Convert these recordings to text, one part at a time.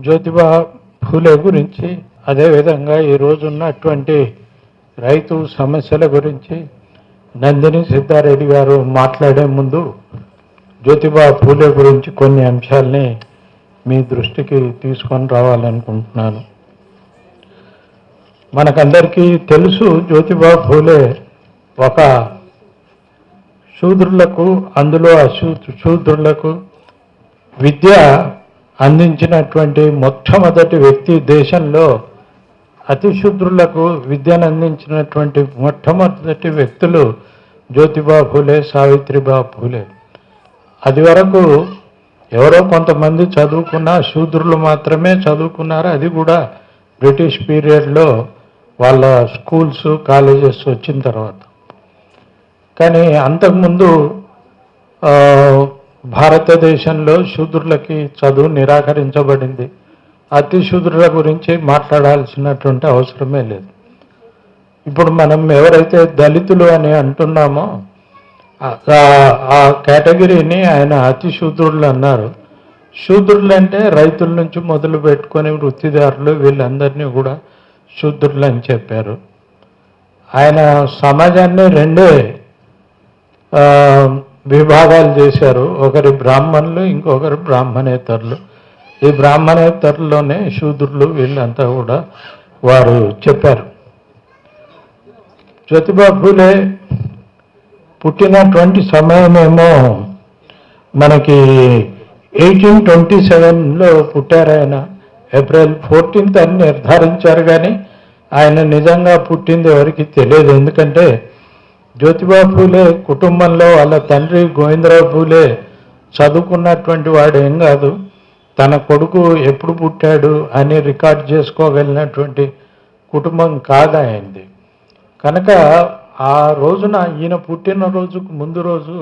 జ్యోతిబా ఫూలే గురించి, అదేవిధంగా ఈరోజు ఉన్నటువంటి రైతు సమస్యల గురించి నందిని సిద్ధారెడ్డి గారు మాట్లాడే ముందు జ్యోతిబా ఫూలే గురించి కొన్ని అంశాలని మీ దృష్టికి తీసుకొని రావాలనుకుంటున్నాను. మనకందరికీ తెలుసు, జ్యోతిబా ఫూలే ఒక శూద్రులకు, అందులో శూద్రులకు విద్య అందించినటువంటి మొట్టమొదటి వ్యక్తి. దేశంలో అతి శూద్రులకు విద్యను అందించినటువంటి మొట్టమొదటి వ్యక్తులు జ్యోతిబా ఫూలే, సావిత్రిబా ఫూలే. అది వరకు ఎవరో కొంతమంది చదువుకున్న శూద్రులు మాత్రమే చదువుకున్నారు. అది కూడా బ్రిటిష్ పీరియడ్లో వాళ్ళ స్కూల్స్, కాలేజెస్ వచ్చిన తర్వాత. కానీ అంతకుముందు భారతదేశంలో శూద్రులకి చదువు నిరాకరించబడింది. అతి శూద్రుల గురించి మాట్లాడాల్సినటువంటి అవసరమే లేదు. ఇప్పుడు మనం ఎవరైతే దళితులు అని అంటున్నామో ఆ కేటగిరీని ఆయన అతి శూద్రులు అన్నారు. శూద్రులు అంటే రైతుల నుంచి మొదలు పెట్టుకొని వృత్తిదారులు, వీళ్ళందరినీ కూడా శూద్రులు అని చెప్పారు. ఆయన సమాజాన్ని రెండే విభాగాలు చేశారు. ఒకరి బ్రాహ్మణులు, ఇంకొకరు బ్రాహ్మణేతరులు. ఈ బ్రాహ్మణేతరుల్లోనే శూద్రులు వీళ్ళంతా కూడా వారు చెప్పారు. జ్యోతిబా ఫూలే పుట్టినటువంటి సమయమేమో మనకి 1827లో పుట్టారు. ఆయన ఏప్రిల్ 14th అని నిర్ధారించారు, కానీ ఆయన నిజంగా పుట్టింది ఎవరికి తెలియదు. ఎందుకంటే జ్యోతిబా ఫూలే కుటుంబంలో వాళ్ళ తండ్రి గోవిందరావు ఫూలే చదువుకున్నటువంటి వాడు ఏం కాదు. తన కొడుకు ఎప్పుడు పుట్టాడు అని రికార్డ్ చేసుకోగలిగినటువంటి కుటుంబం కాదు ఆయనది. కనుక ఆ రోజున, ఈయన పుట్టినరోజుకు ముందు రోజు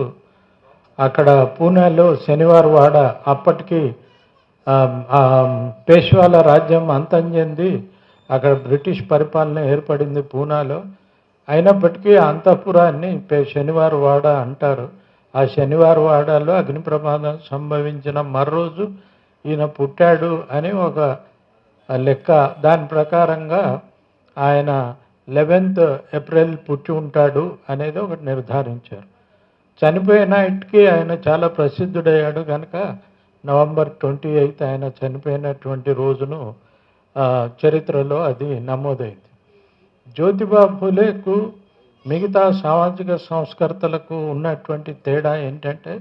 అక్కడ పూణేలో శనివారం వాడ, అప్పటికి పేష్వాల రాజ్యం అంతం చెంది అక్కడ బ్రిటిష్ పరిపాలన ఏర్పడింది పూనాలో. అయినప్పటికీ అంతఃపురాన్ని శనివారం వాడ అంటారు. ఆ శనివారం వాడలో అగ్ని ప్రమాదం సంభవించిన మరోజు ఈయన పుట్టాడు అని ఒక లెక్క. దాని ప్రకారంగా ఆయన 11th ఏప్రిల్ పుట్టి ఉంటాడు అనేది ఒకటి నిర్ధారించారు. చనిపోయినటికి ఆయన చాలా ప్రసిద్ధుడయ్యాడు కనుక November 28 ఆయన చనిపోయినటువంటి రోజును చరిత్రలో అది నమోదైంది. జ్యోతిబా ఫూలేకు మిగతా సామాజిక సంస్కర్తలకు ఉన్నటువంటి తేడా ఏంటంటే,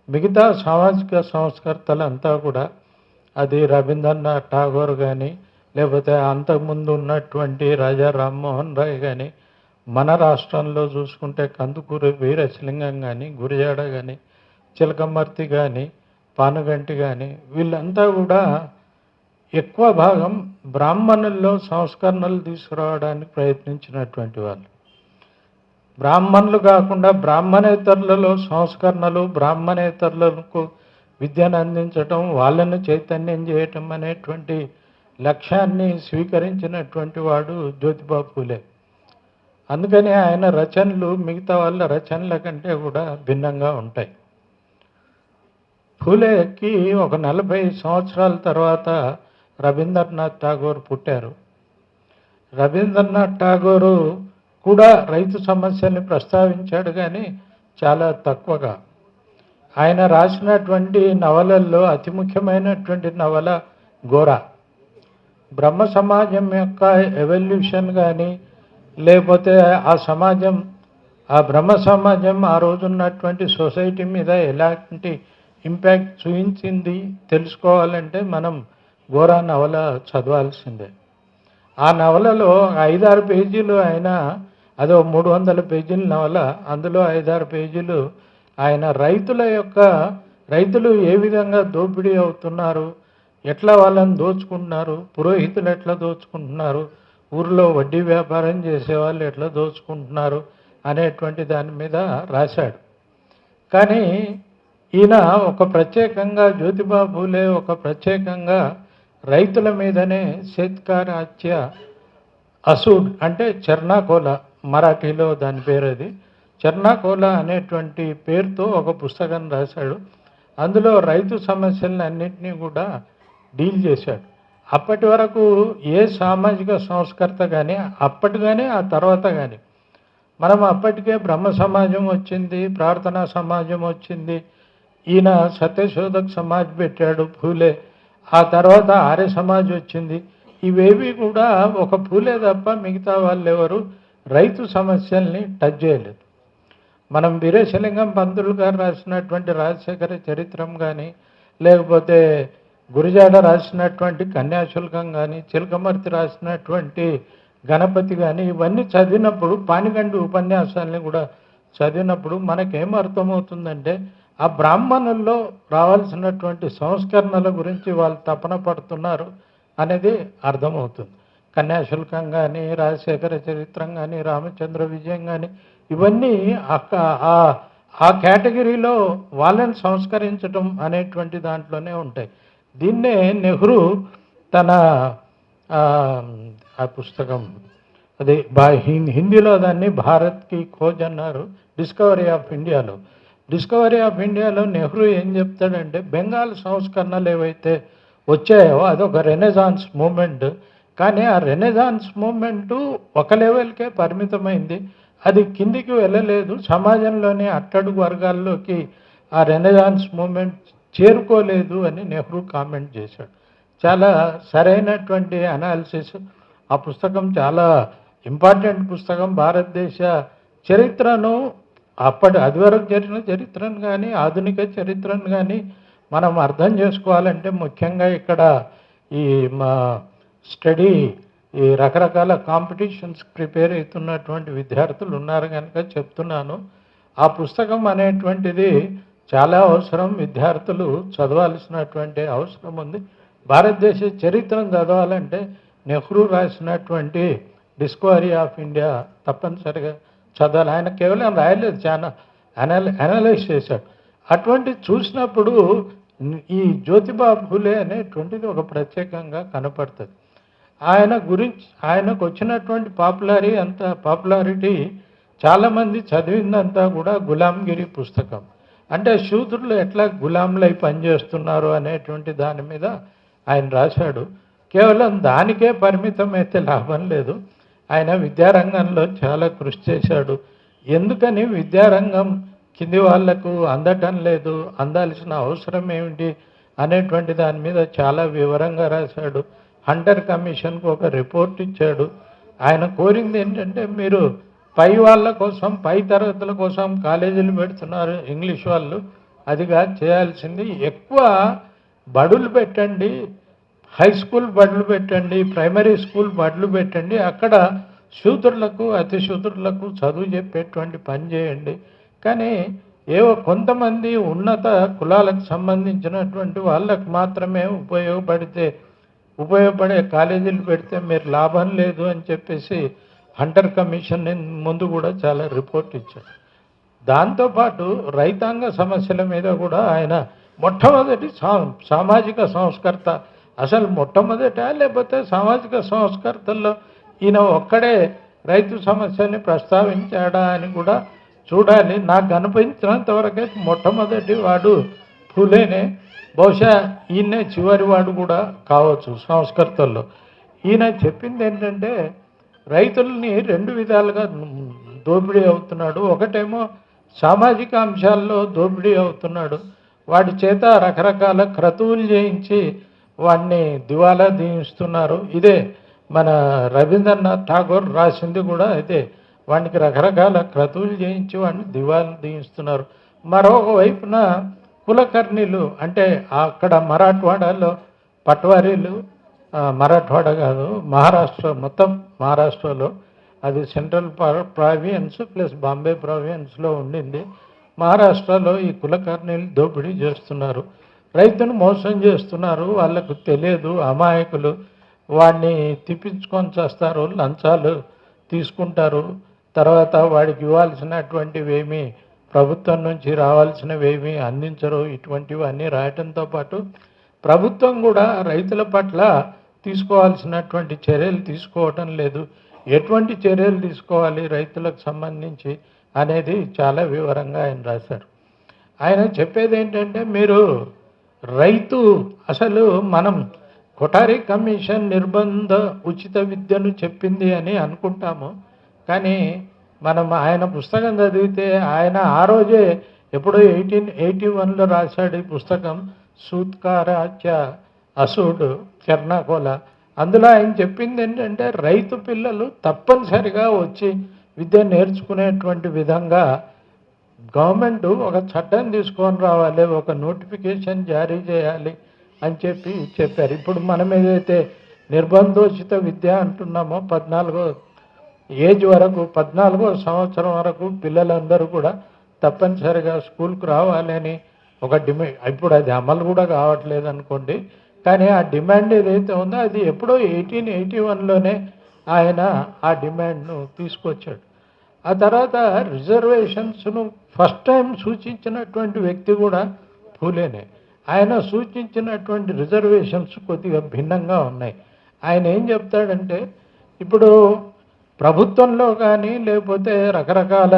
మిగతా సామాజిక సంస్కర్తలంతా కూడా, అది రవీంద్రనాథ్ ఠాగూర్ కానీ, లేకపోతే అంతకుముందు ఉన్నటువంటి రాజా రామ్మోహన్ రాయ్ కానీ, మన రాష్ట్రంలో చూసుకుంటే కందుకూరి వీరేశలింగం కానీ, గురిజాడ కానీ, చిలకమర్తి కానీ, పానుగంటి కానీ, వీళ్ళంతా కూడా ఎక్కువ భాగం బ్రాహ్మణుల్లో సంస్కరణలు తీసుకురావడానికి ప్రయత్నించినటువంటి వాళ్ళు. బ్రాహ్మణులు కాకుండా బ్రాహ్మణేతరులలో సంస్కరణలు, బ్రాహ్మణేతరులకు విద్యను అందించటం, వాళ్ళను చైతన్యం చేయటం అనేటువంటి లక్ష్యాన్ని స్వీకరించినటువంటి వాడు జ్యోతిబా ఫూలే. అందుకని ఆయన రచనలు మిగతా వాళ్ళ రచనల కంటే కూడా భిన్నంగా ఉంటాయి. ఫూలేకి ఒక 40 సంవత్సరాల తర్వాత రవీంద్రనాథ్ ఠాగూర్ పుట్టారు. రవీంద్రనాథ్ ఠాగూరు కూడా రైతు సమస్యల్ని ప్రస్తావించాడు, కానీ చాలా తక్కువగా. ఆయన రాసినటువంటి నవలల్లో అతి ముఖ్యమైనటువంటి నవల గోరా. బ్రహ్మ సమాజం యొక్క ఎవల్యూషన్ కానీ, లేకపోతే ఆ బ్రహ్మ సమాజం ఆ రోజున్నటువంటి సొసైటీ మీద ఎలాంటి ఇంపాక్ట్ చూపించింది తెలుసుకోవాలంటే మనం గోరా నవల చదవాల్సిందే. ఆ నవలలో 5-6 పేజీలు ఆయన, అదో 300 పేజీల నవల, అందులో 5-6 పేజీలు ఆయన రైతులు ఏ విధంగా దోపిడీ అవుతున్నారు, ఎట్లా వాళ్ళని దోచుకుంటున్నారు, పురోహితులు ఎట్లా దోచుకుంటున్నారు, ఊరిలో వడ్డీ వ్యాపారం చేసేవాళ్ళు ఎట్లా దోచుకుంటున్నారు అనేటువంటి దాని మీద రాశాడు. కానీ ఈయన ఒక ప్రత్యేకంగా, జ్యోతిబా ఫూలే ఒక ప్రత్యేకంగా రైతుల మీదనే సేత్కార్ హత్య, అసూడ్ అంటే చర్నాకోలా, మరాఠీలో దాని పేరు అది, చర్నాకోలా అనేటువంటి పేరుతో ఒక పుస్తకం రాశాడు. అందులో రైతు సమస్యలను అన్నింటినీ కూడా డీల్ చేశాడు. అప్పటి వరకు ఏ సామాజిక సంస్కర్త కానీ అప్పటి కానీ ఆ తర్వాత కానీ మనం అప్పటికే బ్రహ్మ సమాజం వచ్చింది, ప్రార్థనా సమాజం వచ్చింది, ఈయన సత్యశోధక్ సమాజ్ పెట్టాడు పూలే, ఆ తర్వాత ఆర్య సమాజ్ వచ్చింది. ఇవేవి కూడా ఒక పూలే తప్ప మిగతా వాళ్ళు ఎవరు రైతు సమస్యల్ని టచ్ చేయలేదు. మనం వీరేశలింగం పంతులు గారు రాసినటువంటి రాజశేఖర చరిత్రం కానీ, లేకపోతే గురిజాడ రాసినటువంటి కన్యాశుల్కం కానీ, చిలకమర్తి రాసినటువంటి గణపతి కానీ, ఇవన్నీ చదివినప్పుడు పానిగండి ఉపన్యాసాలని కూడా చదివినప్పుడు మనకేం అర్థమవుతుందంటే ఆ బ్రాహ్మణుల్లో రావాల్సినటువంటి సంస్కరణల గురించి వాళ్ళు తపన పడుతున్నారు అనేది అర్థమవుతుంది. కన్యాశుల్కం కానీ, రాజశేఖర చరిత్రం కానీ, రామచంద్ర విజయం కానీ, ఇవన్నీ ఆ కేటగిరీలో వాళ్ళని సంస్కరించడం అనేటువంటి దాంట్లోనే ఉంటాయి. దీన్నే నెహ్రూ తన ఆ పుస్తకం అది హిందీలో దాన్ని భారత్కి ఖోజ్ అన్నారు, డిస్కవరీ ఆఫ్ ఇండియాలో. డిస్కవరీ ఆఫ్ ఇండియాలో నెహ్రూ ఏం చెప్తాడంటే బెంగాల్ సంస్కరణలు ఏవైతే వచ్చాయో అదొక రెనెసాన్స్ మూమెంట్, కానీ ఆ రెనెసాన్స్ మూమెంటు ఒక లెవెల్కే పరిమితమైంది, అది కిందికి వెళ్ళలేదు, సమాజంలోని అట్టడుగు వర్గాల్లోకి ఆ రెనెసాన్స్ మూమెంట్ చేరుకోలేదు అని నెహ్రూ కామెంట్ చేశాడు. చాలా సరైనటువంటి అనాలిసిస్. ఆ పుస్తకం చాలా ఇంపార్టెంట్ పుస్తకం. భారతదేశ చరిత్రను అది వరకు జరిగిన చరిత్రను కానీ ఆధునిక చరిత్రను కానీ మనం అర్థం చేసుకోవాలంటే ముఖ్యంగా ఇక్కడ ఈ మా స్టడీ ఈ రకరకాల కాంపిటీషన్స్ ప్రిపేర్ అవుతున్నటువంటి విద్యార్థులు ఉన్నారు కనుక చెప్తున్నాను. ఆ పుస్తకం అనేటువంటిది చాలా అవసరం, విద్యార్థులు చదవాల్సినటువంటి అవసరం ఉంది. భారతదేశ చరిత్రను చదవాలంటే నెహ్రూ రాసినటువంటి డిస్కవరీ ఆఫ్ ఇండియా తప్పనిసరిగా చదవాలి. ఆయన కేవలం రాయలేదు, చాలా అనలైజ్ చేశాడు. అటువంటి చూసినప్పుడు ఈ జ్యోతిబా ఫూలే అనేటువంటిది ఒక ప్రత్యేకంగా కనపడుతుంది. ఆయనకు వచ్చినటువంటి పాపులారిటీ చాలామంది చదివిందంతా కూడా గులాంగిరి పుస్తకం. అంటే శూద్రులు ఎట్లా గులాంలై పనిచేస్తున్నారు అనేటువంటి దాని మీద ఆయన రాశాడు. కేవలం దానికే పరిమితం అయితే లాభం లేదు, ఆయన విద్యారంగంలో చాలా కృషి చేశాడు. ఎందుకని విద్యారంగం కింది వాళ్లకు అందటం లేదు, అందాల్సిన అవసరం ఏమిటి అనేటువంటి దాని మీద చాలా వివరంగా రాశాడు. హంటర్ కమిషన్కు ఒక రిపోర్ట్ ఇచ్చాడు. ఆయన కోరింది ఏంటంటే మీరు పై వాళ్ళ కోసం, పై తరగతుల కోసం కాలేజీలు పెడుతున్నారు ఇంగ్లీష్ వాళ్ళు, అదిగా చేయాల్సింది ఎక్కువ బడులు పెట్టండి, హై స్కూల్ బడులు పెట్టండి, ప్రైమరీ స్కూల్ బడులు పెట్టండి, అక్కడ శూద్రులకు అతి శూద్రులకు చదువు చెప్పేటువంటి పని చేయండి. కానీ ఏవో కొంతమంది ఉన్నత కులాలకు సంబంధించినటువంటి వాళ్ళకు మాత్రమే ఉపయోగపడే కాలేజీలు పెడితే మీరు లాభం లేదు అని చెప్పేసి హంటర్ కమిషన్ ముందు కూడా చాలా రిపోర్ట్ ఇచ్చాడు. దాంతోపాటు రైతాంగ సమస్యల మీద కూడా ఆయన మొట్టమొదటి సామాజిక సంస్కర్త. అసలు మొట్టమొదట లేకపోతే సామాజిక సంస్కర్తల్లో ఈయన ఒక్కడే రైతు సమస్యని ప్రస్తావించాడా అని కూడా చూడాలి. నాకు అనిపించినంత వరకైతే మొట్టమొదటి వాడు ఫూలేనే, బహుశా ఈయనే చివరి వాడు కూడా కావచ్చు సంస్కర్తల్లో. ఈయన చెప్పింది ఏంటంటే రైతుల్ని రెండు విధాలుగా దోపిడీ అవుతున్నాడు. ఒకటేమో సామాజిక అంశాల్లో దోపిడీ అవుతున్నాడు, వాడి చేత రకరకాల క్రతువులు చేయించి వాడిని దివాలా దీయిస్తున్నారు. ఇదే మన రవీంద్రనాథ్ ఠాగూర్ రాసింది కూడా ఇదే, వాడికి రకరకాల క్రతువులు చేయించి వాడిని దివాలా దీయిస్తున్నారు. మరొక వైపున కులకర్ణీలు అంటే అక్కడ మరాఠవాడలో పట్వారీలు, మరాఠవాడ కాదు మహారాష్ట్ర, మొత్తం మహారాష్ట్రలో అది సెంట్రల్ ప్రావియన్స్ ప్లస్ బాంబే ప్రావియన్స్లో ఉండింది. మహారాష్ట్రలో ఈ కులకర్ణీలు దోపిడీ చేస్తున్నారు, రైతును మోసం చేస్తున్నారు. వాళ్ళకు తెలియదు, అమాయకులు, వాడిని తిప్పించుకొని చేస్తారు, లంచాలు తీసుకుంటారు. తర్వాత వాడికి ఇవ్వాల్సినటువంటివి ఏమీ ప్రభుత్వం నుంచి రావాల్సినవేమీ అందించరు. ఇటువంటివి అన్నీ రాయటంతో పాటు ప్రభుత్వం కూడా రైతుల పట్ల తీసుకోవాల్సినటువంటి చర్యలు తీసుకోవటం లేదు. ఎటువంటి చర్యలు తీసుకోవాలి రైతులకు సంబంధించి అనేది చాలా వివరంగా ఆయన రాశారు. ఆయన చెప్పేది ఏంటంటే మీరు రైతు అసలు మనం కొఠారి కమిషన్ నిర్బంధ ఉచిత విద్యను చెప్పింది అని అనుకుంటాము. కానీ మనం ఆయన పుస్తకం చదివితే ఆయన ఆ రోజే ఎప్పుడో 1881లో రాశాడు ఈ పుస్తకం, సూత్కారాచ అసూడ్ చెర్నాకోల. అందులో ఆయన చెప్పింది ఏంటంటే రైతు పిల్లలు తప్పనిసరిగా వచ్చి విద్య నేర్చుకునేటువంటి విధంగా గవర్నమెంట్ ఒక చట్టం తీసుకొని రావాలి, ఒక నోటిఫికేషన్ జారీ చేయాలి అని చెప్పారు. ఇప్పుడు మనం ఏదైతే నిర్బంధోచిత విద్య అంటున్నామో 14 ఏజ్ వరకు, 14వ సంవత్సరం వరకు పిల్లలందరూ కూడా తప్పనిసరిగా స్కూల్కి రావాలని ఒక డిమాండ్. ఇప్పుడు అది అమలు కూడా కావట్లేదు అనుకోండి, కానీ ఆ డిమాండ్ ఏదైతే ఉందో అది ఎప్పుడో 1881లోనే ఆయన ఆ డిమాండ్ను తీసుకొచ్చాడు. ఆ తర్వాత రిజర్వేషన్స్ను ఫస్ట్ టైం సూచించినటువంటి వ్యక్తి కూడా ఫూలేనే. ఆయన సూచించినటువంటి రిజర్వేషన్స్ కొద్దిగా భిన్నంగా ఉన్నాయి. ఆయన ఏం చెప్తాడంటే, ఇప్పుడు ప్రభుత్వంలో కానీ లేకపోతే రకరకాల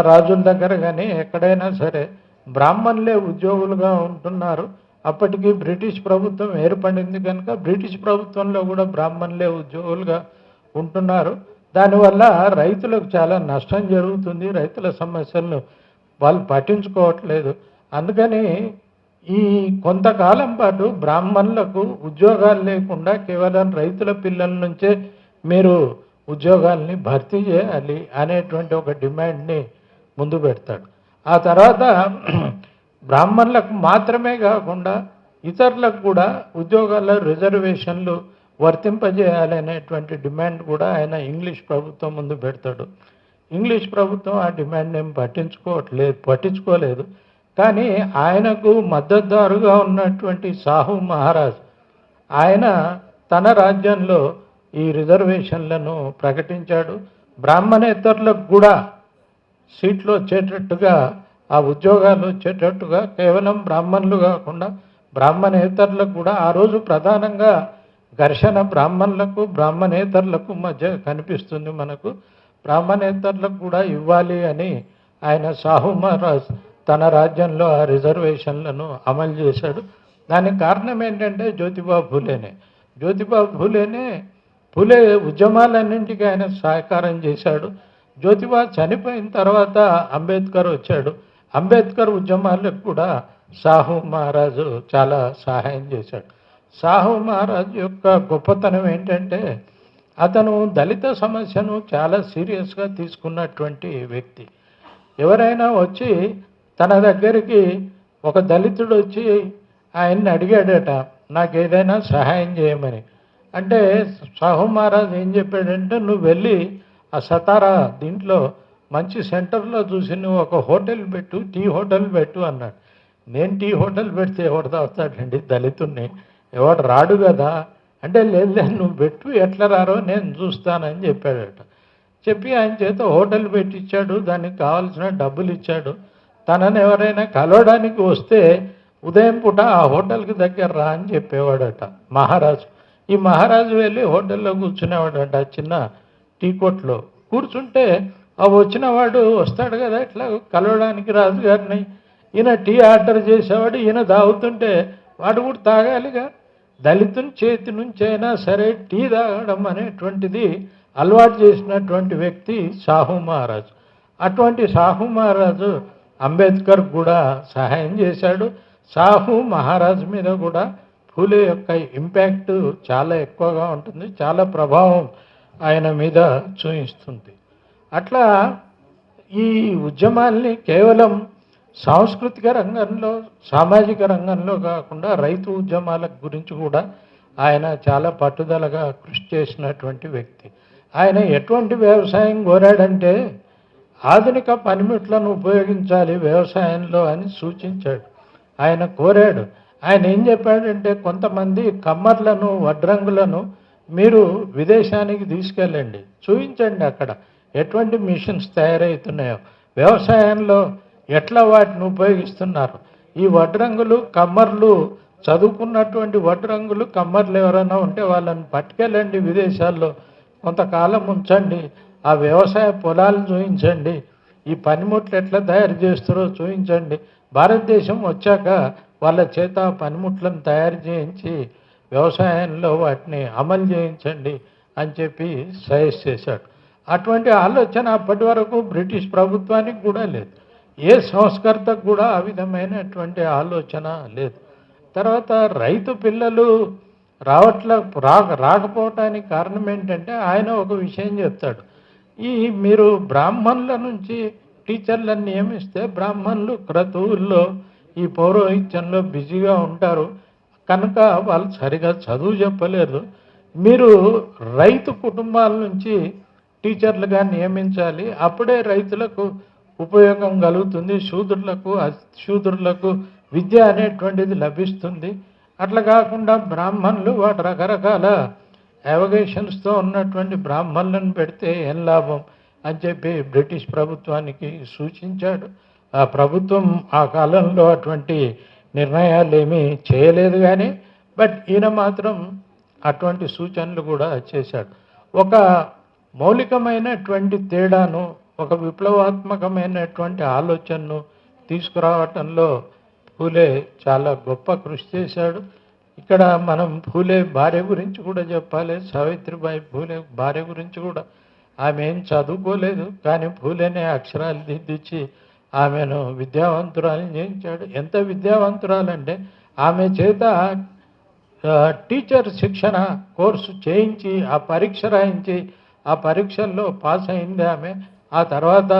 రాజుల దగ్గర కానీ ఎక్కడైనా సరే బ్రాహ్మణులే ఉద్యోగులుగా ఉంటున్నారు. అప్పటికి బ్రిటిష్ ప్రభుత్వం ఏర్పడింది కనుక బ్రిటిష్ ప్రభుత్వంలో కూడా బ్రాహ్మణులే ఉద్యోగులుగా ఉంటున్నారు. దానివల్ల రైతులకు చాలా నష్టం జరుగుతుంది, రైతుల సమస్యలను వాళ్ళు పట్టించుకోవట్లేదు. అందుకని ఈ కొంతకాలం పాటు బ్రాహ్మణులకు ఉద్యోగాలు లేకుండా కేవలం రైతుల పిల్లల నుంచే మీరు ఉద్యోగాల్ని భర్తీ చేయాలి అనేటువంటి ఒక డిమాండ్ని ముందు పెడతాడు. ఆ తర్వాత బ్రాహ్మణులకు మాత్రమే కాకుండా ఇతరులకు కూడా ఉద్యోగాల రిజర్వేషన్లు వర్తింపజేయాలనేటువంటి డిమాండ్ కూడా ఆయన ఇంగ్లీష్ ప్రభుత్వం ముందు పెడతాడు. ఇంగ్లీష్ ప్రభుత్వం ఆ డిమాండ్ ఏం పట్టించుకోలేదు. కానీ ఆయనకు మద్దతుదారుగా ఉన్నటువంటి సాహు మహారాజ్ ఆయన తన రాజ్యంలో ఈ రిజర్వేషన్లను ప్రకటించాడు. బ్రాహ్మణేతరులకు కూడా సీట్లు వచ్చేటట్టుగా, ఆ ఉద్యోగాలు వచ్చేటట్టుగా కేవలం బ్రాహ్మణులు కాకుండా బ్రాహ్మణేతరులకు కూడా. ఆ రోజు ప్రధానంగా ఘర్షణ బ్రాహ్మణులకు బ్రాహ్మణేతరులకు మధ్య కనిపిస్తుంది మనకు. బ్రాహ్మణేతరులకు కూడా ఇవ్వాలి అని ఆయన సాహు మహారాజ్ తన రాజ్యంలో ఆ రిజర్వేషన్లను అమలు చేశాడు. దానికి కారణం ఏంటంటే జ్యోతిబా ఫూలేనే. జ్యోతిబా ఫూలే ఉద్యమాలన్నింటికీ ఆయన సహకారం చేశాడు. జ్యోతిబా చనిపోయిన తర్వాత అంబేద్కర్ వచ్చాడు. అంబేద్కర్ ఉద్యమాలకు కూడా సాహు మహారాజు చాలా సహాయం చేశాడు. సాహు మహారాజు యొక్క గొప్పతనం ఏంటంటే అతను దళిత సమస్యను చాలా సీరియస్గా తీసుకున్నటువంటి వ్యక్తి. ఎవరైనా వచ్చి తన దగ్గరికి ఒక దళితుడు వచ్చి ఆయన్ని అడిగాడట, నాకు ఏదైనా సహాయం చేయమని. అంటే సాహు మహారాజ్ ఏం చెప్పాడంటే, నువ్వు వెళ్ళి ఆ సతారా దీంట్లో మంచి సెంటర్లో చూసి నువ్వు ఒక హోటల్ పెట్టు, టీ హోటల్ పెట్టు అన్నాడు. నేను టీ హోటల్ పెడితే ఎవడు తాగుతాడండి, దళితుడిని ఎవడు రాడు కదా. అంటే లేదు నువ్వు పెట్టు, ఎట్లా రారో నేను చూస్తానని చెప్పాడట. చెప్పి ఆయన చేత హోటల్ పెట్టించాడు, దానికి కావాల్సిన డబ్బులు ఇచ్చాడు. తనని ఎవరైనా కలవడానికి వస్తే ఉదయం పూట ఆ హోటల్కి దగ్గర రా అని చెప్పేవాడట మహారాజు. ఈ మహారాజు వెళ్ళి హోటల్లో కూర్చునేవాడట, చిన్న టీ కొట్లో కూర్చుంటే ఆ వచ్చిన వాడు వస్తాడు కదా ఇట్లా కలవడానికి రాజుగారిని. ఈయన టీ ఆర్డర్ చేసేవాడు, ఈయన తాగుతుంటే వాడు కూడా తాగాలిగా. దళితుని చేతి నుంచి అయినా సరే టీ తాగడం అనేటువంటిది అలవాటు చేసినటువంటి వ్యక్తి సాహు మహారాజు. అటువంటి సాహు మహారాజు అంబేద్కర్ కూడా సహాయం చేశాడు. సాహు మహారాజు మీద కూడా ఫూలే యొక్క ఇంపాక్ట్ చాలా ఎక్కువగా ఉంటుంది, చాలా ప్రభావం ఆయన మీద చూపిస్తుంది. అట్లా ఈ ఉద్యమాల్ని కేవలం సాంస్కృతిక రంగంలో, సామాజిక రంగంలో కాకుండా రైతు ఉద్యమాల గురించి కూడా ఆయన చాలా పట్టుదలగా కృషి చేసినటువంటి వ్యక్తి. ఆయన ఎటువంటి వ్యవసాయం కోరాడంటే ఆధునిక పనిముట్లను ఉపయోగించాలి వ్యవసాయంలో అని సూచించాడు, ఆయన కోరాడు. ఆయన ఏం చెప్పాడంటే, కొంతమంది కమ్మర్లను, వడ్రంగులను మీరు విదేశానికి తీసుకెళ్ళండి, చూపించండి అక్కడ ఎటువంటి మిషన్స్ తయారవుతున్నాయో, వ్యవసాయంలో ఎట్లా వాటిని ఉపయోగిస్తున్నారు. ఈ వడ్రంగులు, కమ్మర్లు, చదువుకున్నటువంటి వడ్రంగులు, కమ్మర్లు ఎవరైనా ఉంటే వాళ్ళని పట్టుకెళ్ళండి విదేశాల్లో, కొంతకాలం ఉంచండి, ఆ వ్యవసాయ పొలాలు చూపించండి, ఈ పనిముట్లు ఎట్లా తయారు చేస్తారో చూపించండి. భారతదేశం వచ్చాక వాళ్ళ చేత పనిముట్లను తయారు చేయించి వ్యవసాయంలో వాటిని అమలు చేయించండి అని చెప్పి సజెస్ట్ చేశాడు. అటువంటి ఆలోచన అప్పటి వరకు బ్రిటిష్ ప్రభుత్వానికి కూడా లేదు. ఏ సంస్కర్తకు కూడా ఆ విధమైనటువంటి ఆలోచన లేదు. తర్వాత రైతు పిల్లలు రాకపోవటానికి కారణం ఏంటంటే ఆయన ఒక విషయం చెప్తాడు. మీరు బ్రాహ్మణుల నుంచి టీచర్లను నియమిస్తే బ్రాహ్మణులు క్రతువుల్లో ఈ పౌరోహిత్యంలో బిజీగా ఉంటారు కనుక వాళ్ళు సరిగా చదువు చెప్పలేరు. మీరు రైతు కుటుంబాల నుంచి టీచర్లుగా నియమించాలి, అప్పుడే రైతులకు ఉపయోగం కలుగుతుంది, శూద్రులకు విద్య అనేటువంటిది లభిస్తుంది. అట్లా కాకుండా బ్రాహ్మణులు వాటి రకరకాల అవగేషన్స్తో ఉన్నటువంటి బ్రాహ్మణులను పెడితే ఏం లాభం అని చెప్పి బ్రిటిష్ ప్రభుత్వానికి సూచించాడు. ఆ ప్రభుత్వం ఆ కాలంలో అటువంటి నిర్ణయాలు ఏమీ చేయలేదు, కానీ బట్ ఈయన మాత్రం అటువంటి సూచనలు కూడా చేశాడు. ఒక మౌలికమైనటువంటి తేడాను, ఒక విప్లవాత్మకమైనటువంటి ఆలోచనను తీసుకురావటంలో పూలే చాలా గొప్ప కృషి చేశాడు. ఇక్కడ మనం పూలే భార్య గురించి కూడా చెప్పాలి. సావిత్రిబాయి పూలే భార్య గురించి కూడా, ఆమె ఏం చదువుకోలేదు కానీ పూలేనే అక్షరాలు దిద్దించి ఆమెను విద్యావంతురాలని చేయించాడు. ఎంత విద్యావంతురాలంటే ఆమె చేత టీచర్ శిక్షణ కోర్సు చేయించి ఆ పరీక్ష రాయించి ఆ పరీక్షల్లో పాస్ అయింది ఆమె. ఆ తర్వాత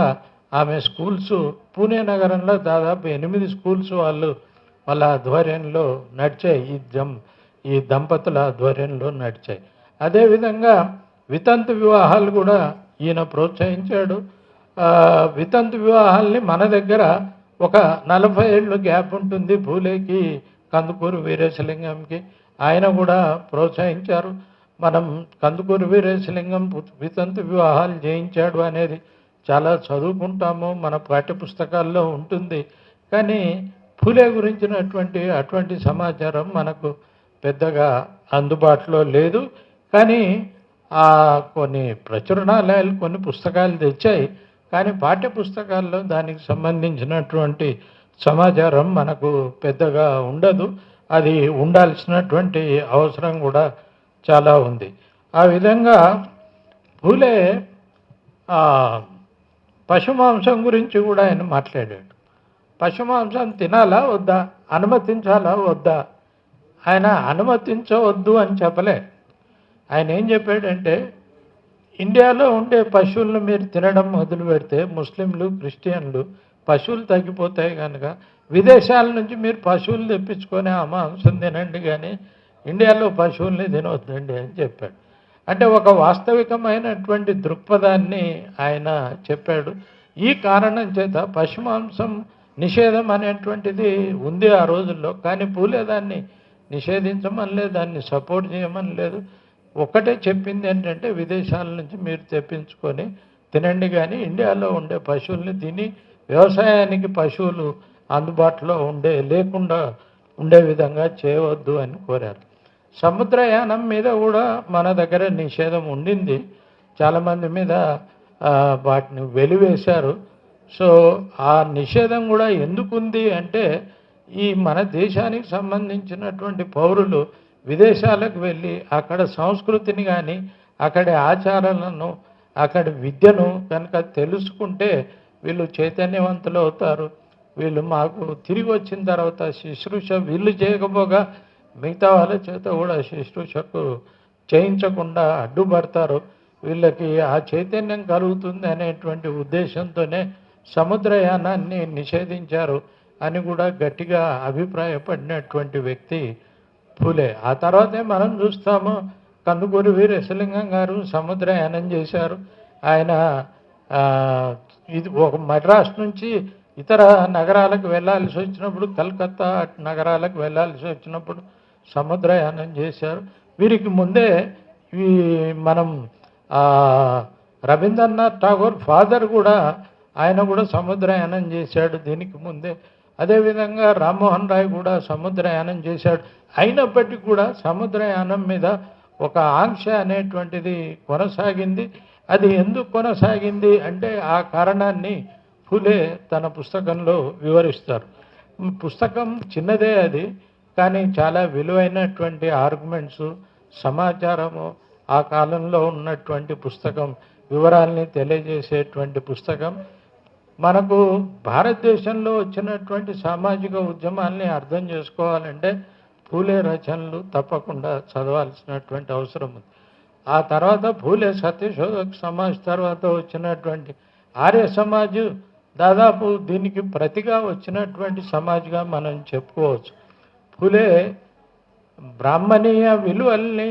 ఆమె స్కూల్స్ పూణే నగరంలో దాదాపు 8 స్కూల్స్ వాళ్ళ ఆధ్వర్యంలో నడిచాయి, ఈ దంపతుల ఆధ్వర్యంలో నడిచాయి. అదేవిధంగా వితంతు వివాహాలు కూడా ఈయన ప్రోత్సహించాడు. వితంతు వివాహాల్ని మన దగ్గర ఒక 40 ఏళ్ళు గ్యాప్ ఉంటుంది పూలేకి, కందుకూరు వీరేశలింగంకి, ఆయన కూడా ప్రోత్సహించారు. మనం కందుకూరు వీరేశలింగం వితంతు వివాహాలు చేయించాడు అనేది చాలా చదువుకుంటాము, మన పాఠ్యపుస్తకాల్లో ఉంటుంది. కానీ పూలే గురించినటువంటి అటువంటి సమాచారం మనకు పెద్దగా అందుబాటులో లేదు. కానీ కొన్ని ప్రచురణాలయాలు కొన్ని పుస్తకాలు తెచ్చాయి, కానీ పాఠ్యపుస్తకాల్లో దానికి సంబంధించినటువంటి సమాచారం మనకు పెద్దగా ఉండదు. అది ఉండాల్సినటువంటి అవసరం కూడా చాలా ఉంది. ఆ విధంగా పూలే పశుమాంసం గురించి కూడా ఆయన మాట్లాడాడు. పశుమాంసం తినాలా వద్దా, అనుమతించాలా వద్దా? ఆయన అనుమతించవద్దు అని చెప్పలే. ఆయన ఏం చెప్పాడంటే, ఇండియాలో ఉండే పశువులను మీరు తినడం మొదలు పెడితే ముస్లింలు, క్రిస్టియన్లు పశువులు తగ్గిపోతాయి కనుక విదేశాల నుంచి మీరు పశువులు తెప్పించుకొని ఆ మాంసం తినండి, కానీ ఇండియాలో పశువుల్ని తినవద్దండి అని చెప్పాడు. అంటే ఒక వాస్తవికమైనటువంటి దృక్పథాన్ని ఆయన చెప్పాడు. ఈ కారణం చేత పశుమాంసం నిషేధం అనేటువంటిది ఉంది ఆ రోజుల్లో, కానీ పూలే దాన్ని నిషేధించమని లేదు, దాన్ని సపోర్ట్ చేయమని లేదు. ఒక్కటే చెప్పింది ఏంటంటే, విదేశాల నుంచి మీరు తెప్పించుకొని తినండి, కానీ ఇండియాలో ఉండే పశువుల్ని తిని వ్యవసాయానికి పశువులు అందుబాటులో లేకుండా ఉండే విధంగా చేయవద్దు అని కోరారు. సముద్రయానం మీద కూడా మన దగ్గర నిషేధం ఉండింది, చాలామంది మీద వాటిని వెలివేశారు. సో ఆ నిషేధం కూడా ఎందుకుంది అంటే, ఈ మన దేశానికి సంబంధించినటువంటి పౌరులు విదేశాలకు వెళ్ళి అక్కడ సంస్కృతిని కానీ అక్కడి ఆచారాలను అక్కడి విద్యను కనుక తెలుసుకుంటే వీళ్ళు చైతన్యవంతులు అవుతారు. వీళ్ళు మాకు తిరిగి వచ్చిన తర్వాత శుశ్రూష వీళ్ళు చేయకపోగా మిగతా వాళ్ళ చేత కూడా శుశ్రూషకు చేయించకుండా అడ్డుపడతారు. వీళ్ళకి ఆ చైతన్యం కలుగుతుంది అనేటువంటి ఉద్దేశంతోనే సముద్రయానాన్ని నిషేధించారు అని కూడా గట్టిగా అభిప్రాయపడినటువంటి వ్యక్తి పూలే. ఆ తర్వాతే మనం చూస్తాము, కందుకూరి వీరేశలింగం గారు సముద్రయానం చేశారు. ఆయన ఇది ఒక మద్రాసు నుంచి ఇతర నగరాలకు వెళ్ళాల్సి వచ్చినప్పుడు, కలకత్తా నగరాలకు వెళ్ళాల్సి వచ్చినప్పుడు సముద్రయానం చేశారు. వీరికి ముందే మనం రవీంద్రనాథ్ ఠాగూర్ ఫాదర్ కూడా, ఆయన కూడా సముద్రయానం చేశాడు దీనికి ముందే. అదేవిధంగా రామ్మోహన్ రాయ్ కూడా సముద్రయానం చేశాడు. అయినప్పటికీ కూడా సముద్రయానం మీద ఒక ఆంక్ష అనేటువంటిది కొనసాగింది. అది ఎందుకు కొనసాగింది అంటే ఆ కారణాన్ని పూలే తన పుస్తకంలో వివరిస్తారు. పుస్తకం చిన్నదే అది, కానీ చాలా విలువైనటువంటి ఆర్గ్యుమెంట్స్, సమాచారము ఆ కాలంలో ఉన్నటువంటి పుస్తకం, వివరాల్ని తెలియజేసేటువంటి పుస్తకం. మనకు భారతదేశంలో వచ్చినటువంటి సామాజిక ఉద్యమాల్ని అర్థం చేసుకోవాలంటే పూలే రచనలు తప్పకుండా చదవాల్సినటువంటి అవసరం ఉంది. ఆ తర్వాత పూలే సత్యశోధక సమాజ్ తర్వాత వచ్చినటువంటి ఆర్య సమాజ్ దాదాపు దీనికి ప్రతిగా వచ్చినటువంటి సమాజ్గా మనం చెప్పుకోవచ్చు. పూలే బ్రాహ్మణీయ విలువల్ని,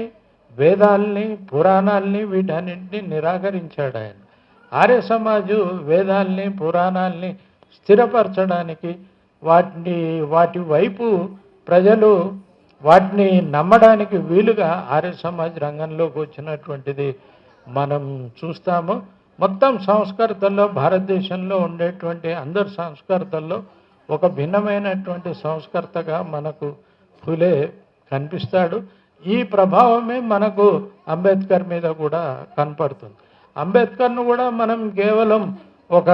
వేదాల్ని, పురాణాల్ని వీటన్నింటినీ నిరాకరించాడు ఆయన. ఆర్య సమాజు వేదాల్ని, పురాణాల్ని స్థిరపరచడానికి, వాటి వైపు ప్రజలు వాటిని నమ్మడానికి వీలుగా ఆర్య సమాజ్ రంగంలోకి వచ్చినటువంటిది మనం చూస్తాము. మొత్తం సంస్కర్తల్లో భారతదేశంలో ఉండేటువంటి అందరు సంస్కర్తల్లో ఒక భిన్నమైనటువంటి సంస్కర్తగా మనకు ఫులే కనిపిస్తాడు. ఈ ప్రభావమే మనకు అంబేద్కర్ మీద కూడా కనపడుతుంది. అంబేద్కర్ను కూడా మనం కేవలం ఒక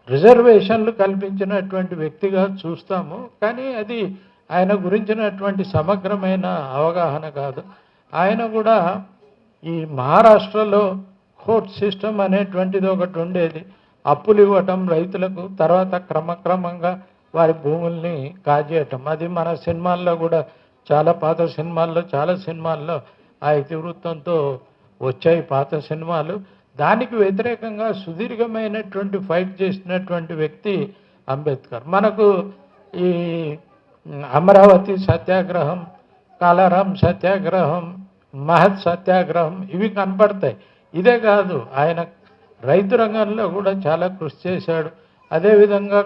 రిజర్వేషన్లు కల్పించినటువంటి వ్యక్తిగా చూస్తాము, కానీ అది ఆయన గురించినటువంటి సమగ్రమైన అవగాహన కాదు. ఆయన కూడా ఈ మహారాష్ట్రలో కోర్ట్ సిస్టమ్ అనేటువంటిది ఒకటి ఉండేది. అప్పులు ఇవ్వటం రైతులకు, తర్వాత క్రమక్రమంగా వారి భూముల్ని కాజేయటం. అది మన సినిమాల్లో కూడా చాలా పాత సినిమాల్లో, చాలా సినిమాల్లో ఆ ఇతివృత్తంతో వచ్చాయి పాత సినిమాలు. దానికి వ్యతిరేకంగా సుదీర్ఘమైనటువంటి ఫైట్ చేసినటువంటి వ్యక్తి అంబేద్కర్. మనకు ఈ అమరావతి సత్యాగ్రహం, కాలారాం సత్యాగ్రహం, మహత్ సత్యాగ్రహం ఇవి కనపడతాయి. ఇదే కాదు, ఆయన రైతు రంగంలో కూడా చాలా కృషి చేశాడు. అదేవిధంగా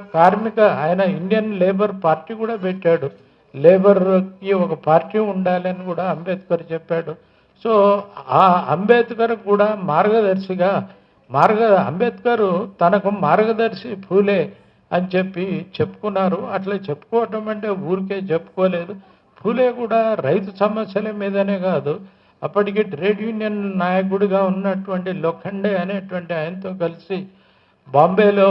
ఆయన ఇండియన్ లేబర్ పార్టీ కూడా పెట్టాడు. లేబర్కి ఒక పార్టీ ఉండాలని కూడా అంబేద్కర్ చెప్పాడు. సో ఆ అంబేద్కర్ కూడా మార్గదర్శిగా అంబేద్కర్ తనకు మార్గదర్శి ఫూలే అని చెప్పి చెప్పుకున్నారు. అట్లా చెప్పుకోవటం అంటే ఊరికే చెప్పుకోలేదు. ఫూలే కూడా రైతు సమస్యల మీదనే కాదు, అప్పటికి ట్రేడ్ యూనియన్ నాయకుడిగా ఉన్నటువంటి లోఖండే అనేటువంటి ఆయనతో కలిసి బాంబేలో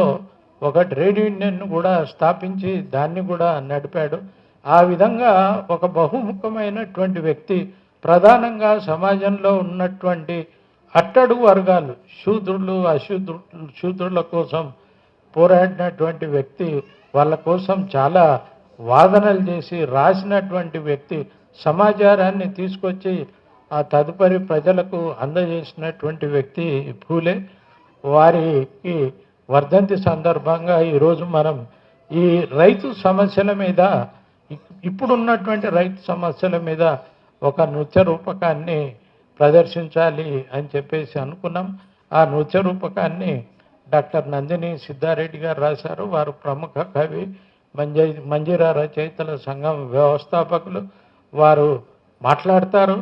ఒక ట్రేడ్ యూనియన్ కూడా స్థాపించి దాన్ని కూడా నడిపాడు. ఆ విధంగా ఒక బహుముఖమైనటువంటి వ్యక్తి. ప్రధానంగా సమాజంలో ఉన్నటువంటి అట్టడుగు వర్గాలు, శూద్రులు, శూద్రుల కోసం పోరాడినటువంటి వ్యక్తి. వాళ్ళ కోసం చాలా వాదనలు చేసి రాసినటువంటి వ్యక్తి. సమాచారాన్ని తీసుకొచ్చి ఆ తదుపరి ప్రజలకు అందజేసినటువంటి వ్యక్తి ఫూలే. వారికి వర్ధంతి సందర్భంగా ఈరోజు మనం ఈ రైతు సమస్యల మీద, ఇప్పుడున్నటువంటి రైతు సమస్యల మీద ఒక నృత్య రూపకాన్ని ప్రదర్శించాలి అని చెప్పేసి అనుకున్నాం. ఆ నృత్య రూపకాన్ని డాక్టర్ నందిని సిద్ధారెడ్డి గారు రాశారు. వారు ప్రముఖ కవి, మంజీరా రచయితల సంఘం వ్యవస్థాపకులు. వారు మాట్లాడతారు.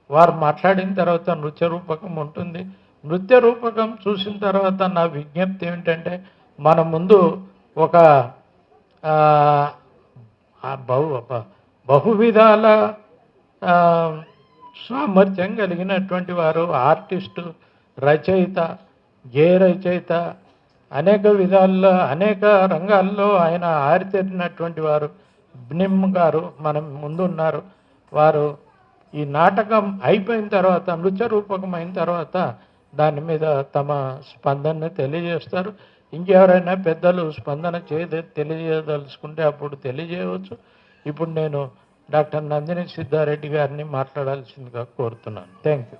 వారు మాట్లాడిన తర్వాత నృత్య రూపకం ఉంటుంది. నృత్య రూపకం చూసిన తర్వాత నా విజ్ఞప్తి ఏమిటంటే, మన ముందు ఒక బహువిధాల సామర్థ్యం కలిగినటువంటి వారు, ఆర్టిస్టు, రచయిత, గేయ రచయిత, అనేక విధాల్లో అనేక రంగాల్లో ఆయన ఆరితేరినటువంటి వారు బ్నిమ్ గారు మనం ముందున్నారు. వారు ఈ నాటకం అయిపోయిన తర్వాత, నృత్య రూపకం అయిన తర్వాత దాని మీద తమ స్పందనని తెలియజేస్తారు. ఇంకెవరైనా పెద్దలు స్పందన తెలియజేయదలుచుకుంటే అప్పుడు తెలియజేయవచ్చు. ఇప్పుడు నేను డాక్టర్ నందిని సిద్ధారెడ్డి గారిని మాట్లాడాల్సిందిగా కోరుతున్నాను. Thank you.